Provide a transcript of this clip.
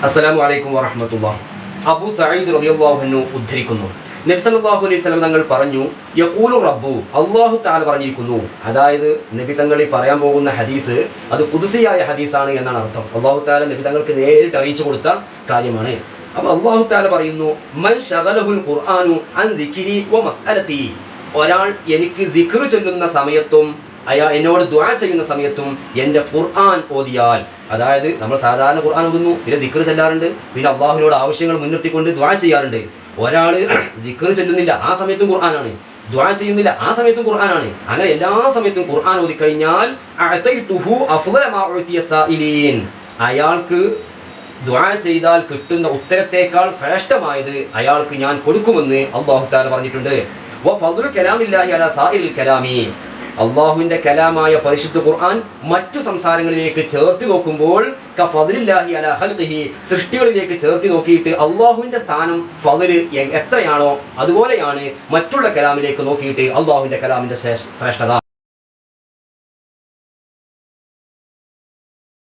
അസ്സലാമു അലൈക്കും വറഹ്മത്തുള്ളാഹി. അബൂ സഈദ് റളിയല്ലാഹു അൻഹു ഉദ്ധരിക്കുന്നു, നബി സല്ലല്ലാഹു അലൈഹി വസല്ലം തങ്ങൾ പറഞ്ഞു, യഖൂലു റബ്ബു, അല്ലാഹു തആല പറഞ്ഞിരിക്കുന്നു. അതായത് നബി തങ്ങൾ പറയാൻ പോകുന്ന ഹദീസ് അത് ഖുദ്സിയായ ഹദീസാണ് എന്നാണ് അർത്ഥം. അല്ലാഹു തആല നബി തങ്ങൾക്ക് നേരിട്ട് അറിയിച്ചു കൊടുത്ത കാര്യമാണ്. അപ്പോൾ അല്ലാഹു തആല പറയുന്നു, മൻ ശഗലഹുൽ ഖുർആനു അൻ ദിക്രി വ മസ്അലതി, ഒരാൾ എനിക്ക് ദിക്ർ ചൊല്ലുന്ന സമയത്തും എന്നോട് ദുആ ചെയ്യുന്ന സമയത്തും എൻ്റെ ഖുർആൻ ഓതിയാൽ, അതായത് നമ്മൾ സാധാരണ ഖുർആൻ ഓതുന്നു, പിന്നെ ദിക്ർ ചെല്ലാറുണ്ട്, പിന്നെ അള്ളാഹുവിനോട് ആവശ്യങ്ങൾ മുൻനിർത്തിക്കൊണ്ട് ദുആ ചെയ്യാറുണ്ട്. ഒരാൾ ദിക്ർ ചെല്ലുന്നില്ല, ആ സമയത്തും ഖുർആനാണ്, ദുആ ചെയ്യുന്നില്ല, ആ സമയത്തും ഖുർആനാണ്. അങ്ങനെ എല്ലാ സമയത്തും ഖുർആൻ ഓതിക്കഴിഞ്ഞാൽ അഅതൈതുഹു അഫ്ളല മാ ഉഅതിയ സായിലീൻ, അയാൾക്ക് ദുആ ചെയ്താൽ കിട്ടുന്ന ഉത്തരത്തേക്കാൾ ശ്രേഷ്ഠമായത് അയാൾക്ക് ഞാൻ കൊടുക്കുമെന്ന് അല്ലാഹു തആല പറഞ്ഞിട്ടുണ്ട്. വ ഫദ്ലു കലാമില്ലാഹി അലാ സായിരിൽ കലാമി, അള്ളാഹുവിന്റെ കലാമായ പരിശുദ്ധ ഖുർആൻ മറ്റു സംസാരങ്ങളിലേക്ക് ചേർത്ത് നോക്കുമ്പോൾ കഫദ്ലില്ലാഹി അലാ ഖൽഖിഹി, സൃഷ്ടികളിലേക്ക് ചേർത്ത് നോക്കിയിട്ട് അള്ളാഹുവിന്റെ സ്ഥാനം ഫദ്ല് എത്രയാണോ അതുപോലെയാണ് മറ്റുള്ള കലാമിലേക്ക് നോക്കിയിട്ട് അള്ളാഹുവിന്റെ കലാമിന്റെ ശ്രേഷ്ഠത.